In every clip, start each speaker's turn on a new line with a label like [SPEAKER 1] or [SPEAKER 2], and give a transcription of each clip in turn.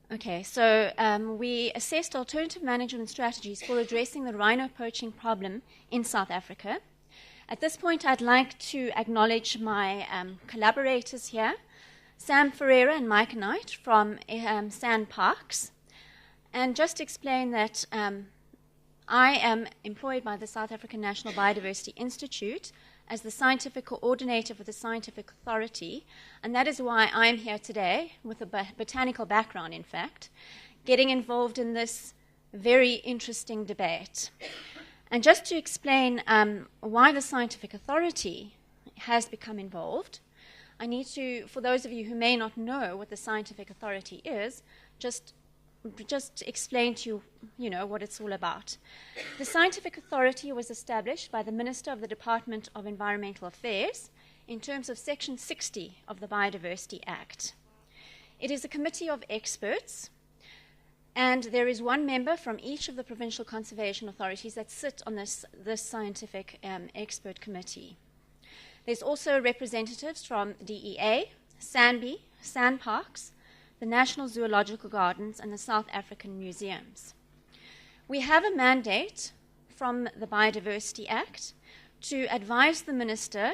[SPEAKER 1] Okay, so we assessed alternative management strategies for addressing the rhino poaching problem in South Africa. At this point, I'd like to acknowledge my collaborators here, Sam Ferreira and Mike Knight from SANParks, and just explain that I am employed by the South African National Biodiversity Institute as the scientific coordinator for the Scientific Authority, and that is why I'm here today with a botanical background, in fact, getting involved in this very interesting debate. And just to explain why the Scientific Authority has become involved, I need to, for those of you who may not know what the Scientific Authority is, just explain to you, what it's all about. The Scientific Authority was established by the Minister of the Department of Environmental Affairs in terms of Section 60 of the Biodiversity Act. It is a committee of experts, and there is one member from each of the provincial conservation authorities that sit on this scientific expert committee. There's also representatives from DEA, SANBI, SANParks, the National Zoological Gardens, and the South African Museums. We have a mandate from the Biodiversity Act to advise the Minister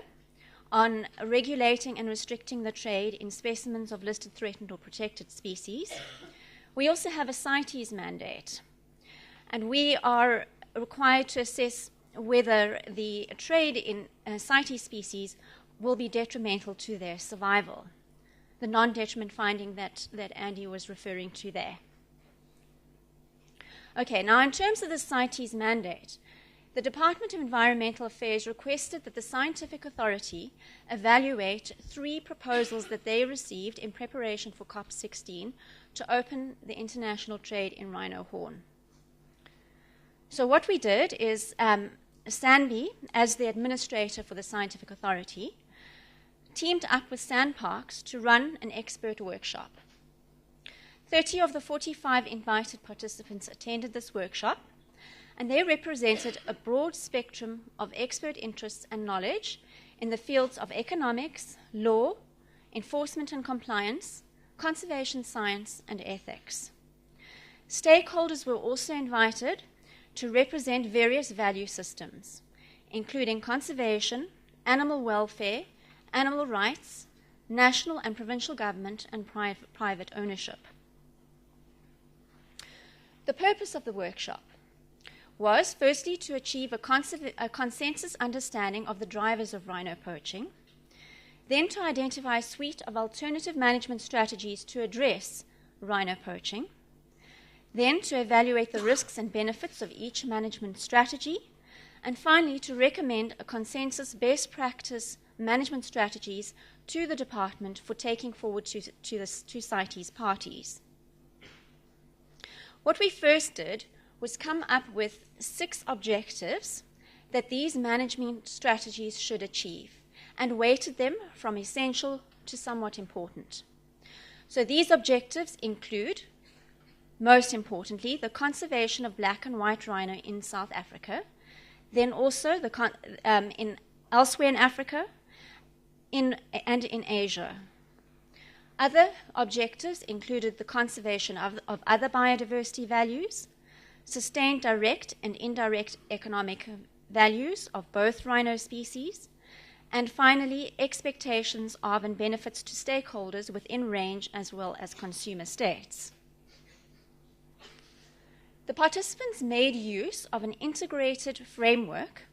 [SPEAKER 1] on regulating and restricting the trade in specimens of listed, threatened, or protected species. We also have a CITES mandate, and we are required to assess whether the trade in CITES species will be detrimental to their survival, the non-detriment finding that Andy was referring to there. Okay, now in terms of the CITES mandate, the Department of Environmental Affairs requested that the Scientific Authority evaluate 3 proposals that they received in preparation for COP16 to open the international trade in rhino horn. So what we did is SANBI, as the administrator for the Scientific Authority, teamed up with SANParks to run an expert workshop. 30 of the 45 invited participants attended this workshop, and they represented a broad spectrum of expert interests and knowledge in the fields of economics, law, enforcement and compliance, conservation science, and ethics. Stakeholders were also invited to represent various value systems, including conservation, animal welfare, animal rights, national and provincial government, and private ownership. The purpose of the workshop was firstly to achieve a consensus understanding of the drivers of rhino poaching, then to identify a suite of alternative management strategies to address rhino poaching, then to evaluate the risks and benefits of each management strategy, and finally to recommend a consensus best practice management strategies to the department for taking forward to CITES parties. What we first did was come up with 6 objectives that these management strategies should achieve, and weighted them from essential to somewhat important. So these objectives include, most importantly, the conservation of black and white rhino in South Africa, then also elsewhere in Africa, and in Asia. Other objectives included the conservation of other biodiversity values, sustained direct and indirect economic values of both rhino species, and finally, expectations of and benefits to stakeholders within range as well as consumer states. The participants made use of an integrated framework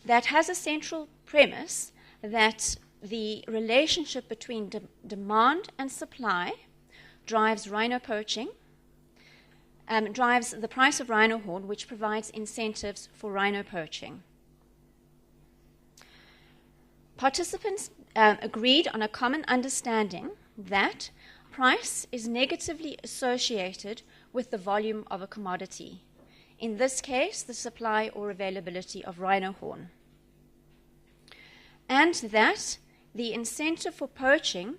[SPEAKER 1] that has a central premise that the relationship between demand and supply drives rhino poaching, drives the price of rhino horn, which provides incentives for rhino poaching. Participants agreed on a common understanding that price is negatively associated with the volume of a commodity, in this case, the supply or availability of rhino horn, and that the incentive for poaching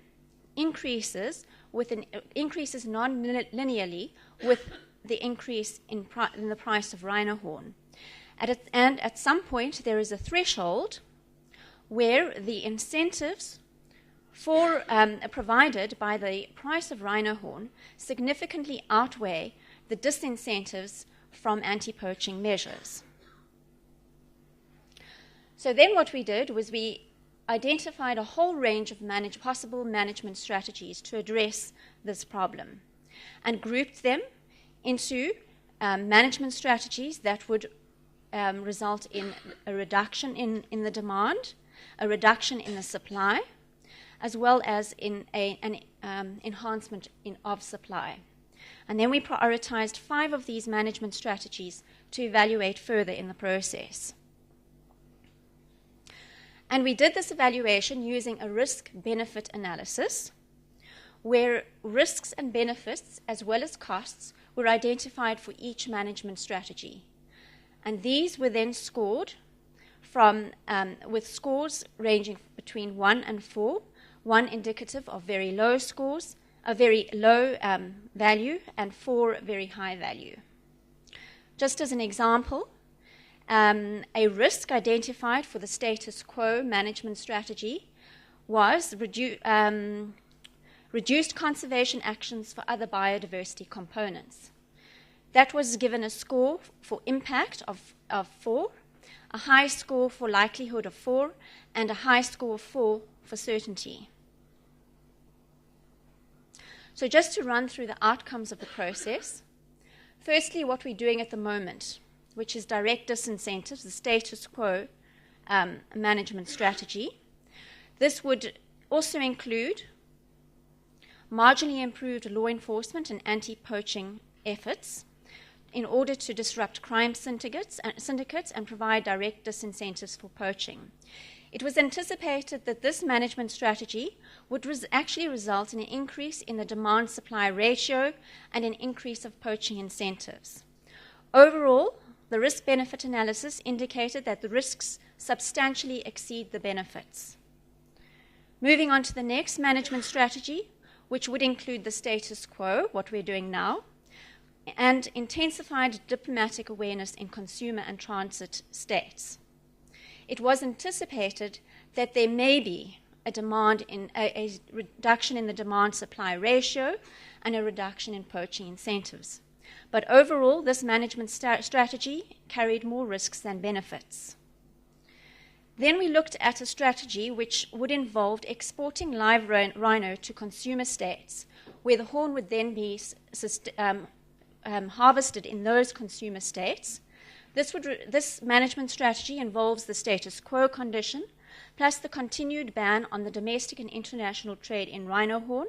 [SPEAKER 1] increases non-linearly with the increase in the price of rhino horn. And at some point, there is a threshold where the incentives provided by the price of rhino horn significantly outweigh the disincentives from anti-poaching measures. So then what we did was we identified a whole range of possible management strategies to address this problem and grouped them into management strategies that would result in a reduction in the demand, a reduction in the supply, as well as in an enhancement of supply. And then we prioritized 5 of these management strategies to evaluate further in the process. And we did this evaluation using a risk-benefit analysis, where risks and benefits, as well as costs, were identified for each management strategy. And these were then scored with scores ranging between 1 and 4, 1 indicative of very low scores, a very low value, and 4 very high value. Just as an example, a risk identified for the status quo management strategy was reduced conservation actions for other biodiversity components. That was given a score for impact of 4, a high score for likelihood of 4, and a high score of 4 for certainty. So just to run through the outcomes of the process, firstly, what we're doing at the moment, which is direct disincentives, the status quo management strategy. This would also include marginally improved law enforcement and anti-poaching efforts in order to disrupt crime syndicates and provide direct disincentives for poaching. It was anticipated that this management strategy would actually result in an increase in the demand-supply ratio and an increase of poaching incentives. Overall, the risk-benefit analysis indicated that the risks substantially exceed the benefits. Moving on to the next management strategy, which would include the status quo, what we're doing now, and intensified diplomatic awareness in consumer and transit states. It was anticipated that there may be a reduction in the demand-supply ratio and a reduction in poaching incentives. But overall, this management strategy carried more risks than benefits. Then we looked at a strategy which would involve exporting live rhino to consumer states, where the horn would then be harvested in those consumer states. This management strategy involves the status quo condition, plus the continued ban on the domestic and international trade in rhino horn,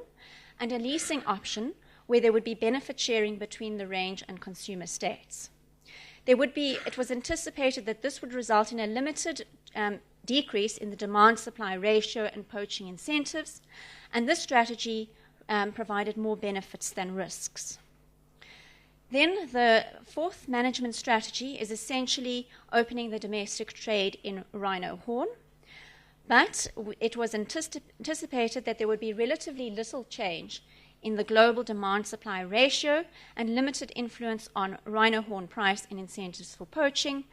[SPEAKER 1] and a leasing option where there would be benefit sharing between the range and consumer states. It was anticipated that this would result in a limited decrease in the demand-supply ratio and poaching incentives, and this strategy provided more benefits than risks. Then the 4th management strategy is essentially opening the domestic trade in rhino horn, but it was anticipated that there would be relatively little change in the global demand-supply ratio and limited influence on rhino horn price and incentives for poaching,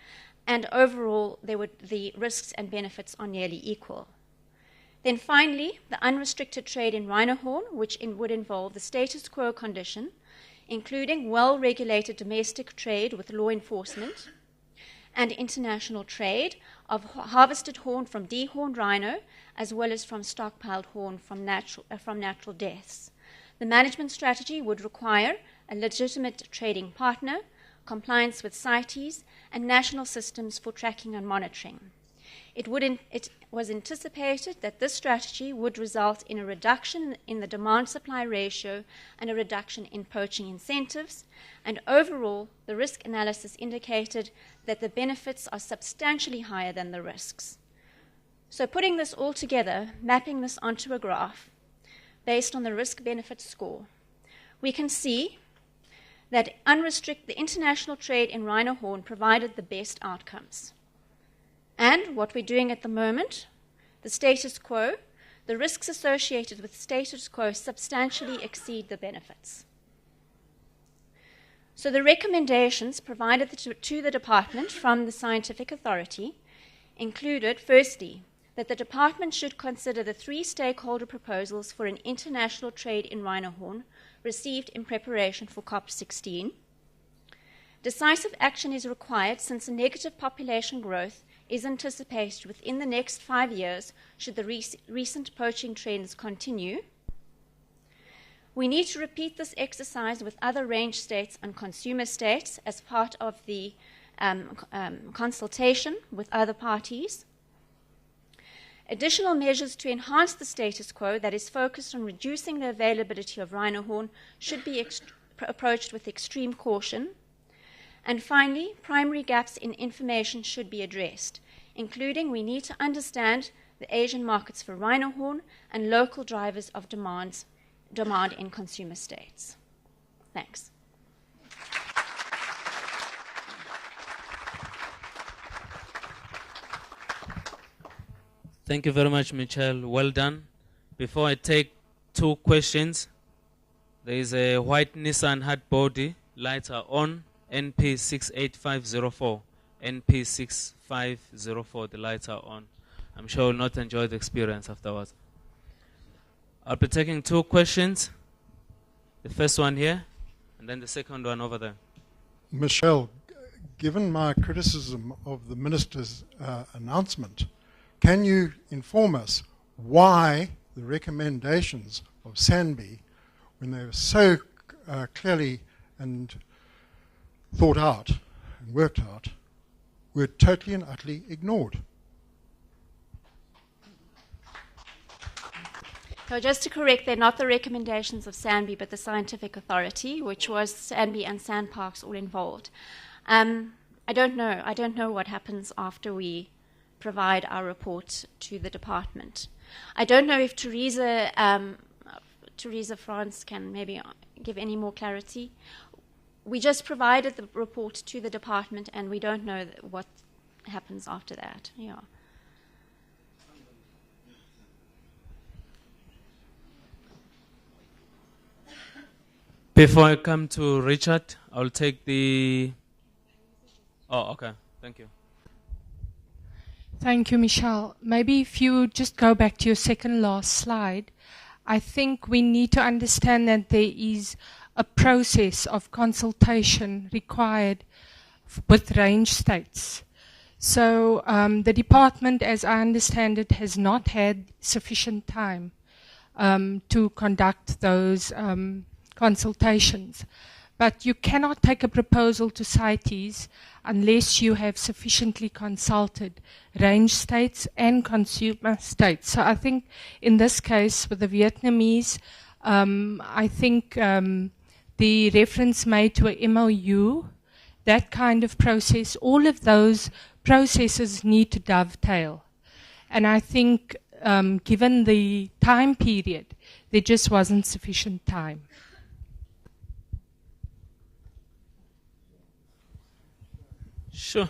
[SPEAKER 1] and overall the risks and benefits are nearly equal. Then finally, the unrestricted trade in rhino horn, which would involve the status quo condition, including well-regulated domestic trade with law enforcement and international trade of harvested horn from dehorned rhino, as well as from stockpiled horn from natural deaths. The management strategy would require a legitimate trading partner, compliance with CITES, and national systems for tracking and monitoring. It was anticipated that this strategy would result in a reduction in the demand-supply ratio and a reduction in poaching incentives, and overall, the risk analysis indicated that the benefits are substantially higher than the risks. So putting this all together, mapping this onto a graph, based on the risk-benefit score, we can see that the international trade in rhino horn provided the best outcomes. And what we're doing at the moment, the status quo, the risks associated with status quo substantially exceed the benefits. So the recommendations provided to the department from the scientific authority included, firstly, that the department should consider the 3 stakeholder proposals for an international trade in rhino horn received in preparation for COP16. Decisive action is required since a negative population growth is anticipated within the next 5 years should the recent poaching trends continue. We need to repeat this exercise with other range states and consumer states as part of the consultation with other parties. Additional measures to enhance the status quo that is focused on reducing the availability of rhino horn should be approached with extreme caution. And finally, primary gaps in information should be addressed, including we need to understand the Asian markets for rhino horn and local drivers of demand in consumer states. Thanks.
[SPEAKER 2] Thank you very much, Michele. Well done. Before I take 2 questions, there is a white Nissan hard body. Lights are on. NP68504. NP6504. The lights are on. I'm sure you'll not enjoy the experience afterwards. I'll be taking 2 questions. The first one here, and then the second one over there.
[SPEAKER 3] Michele, given my criticism of the Minister's announcement, can you inform us why the recommendations of SANBI, when they were so clearly and thought out and worked out, were totally and utterly ignored?
[SPEAKER 1] So just to correct, they're not the recommendations of SANBI, but the scientific authority, which was SANBI and SANParks all involved. I don't know what happens after we provide our report to the department. I don't know if Teresa France can maybe give any more clarity. We just provided the report to the department, and we don't know what happens after that. Yeah.
[SPEAKER 2] Before I come to Richard, I'll take the... Oh, okay. Thank you.
[SPEAKER 4] Thank you, Michele. Maybe if you just go back to your second last slide, I think we need to understand that there is a process of consultation required with range states. So the department, as I understand it, has not had sufficient time to conduct those consultations. But you cannot take a proposal to CITES unless you have sufficiently consulted range states and consumer states. So I think in this case with the Vietnamese, I think the reference made to a MOU, that kind of process, all of those processes need to dovetail. And I think given the time period, there just wasn't sufficient time.
[SPEAKER 2] Sure.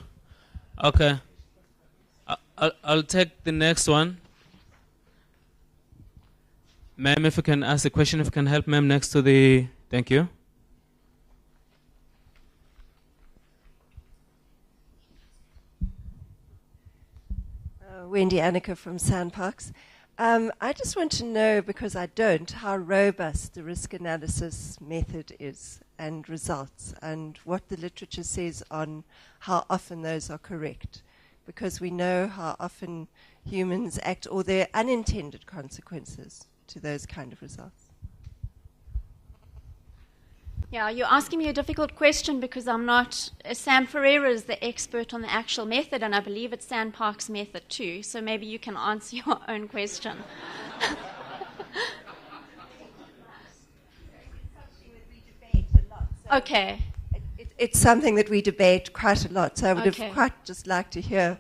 [SPEAKER 2] Okay. I'll take the next one. Ma'am, if you can ask the question, if you can help ma'am next to the... Thank you.
[SPEAKER 5] Wendy Annika from SANParks. I just want to know, because I don't, how robust the risk analysis method is and results, and what the literature says on how often those are correct. Because we know how often humans act, or there are unintended consequences to those kind of results.
[SPEAKER 1] Yeah, you're asking me a difficult question because I'm not... Sam Ferreira is the expert on the actual method, and I believe it's SANParks' method too, so maybe you can answer your own question. Okay.
[SPEAKER 5] It's something that we debate quite a lot, so I would have quite just liked to hear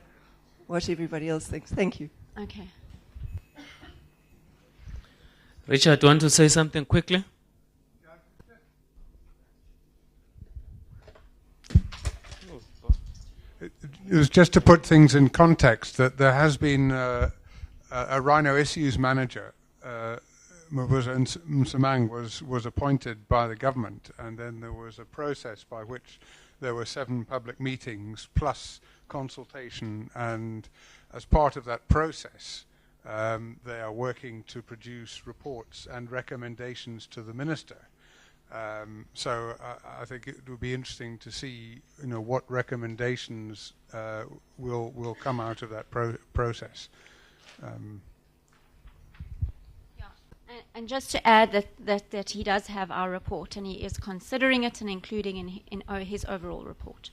[SPEAKER 5] what everybody else thinks. Thank you.
[SPEAKER 1] Okay.
[SPEAKER 2] Richard, do you want to say something quickly?
[SPEAKER 6] It was just to put things in context that there has been a rhino issues manager. Mvuza Msamang was appointed by the government, and then there was a process by which there were 7 public meetings plus consultation and as part of that process, they are working to produce reports and recommendations to the minister. So I think it would be interesting to see, what recommendations will come out of that process.
[SPEAKER 1] And just to add that he does have our report, and he is considering it and including in his overall report.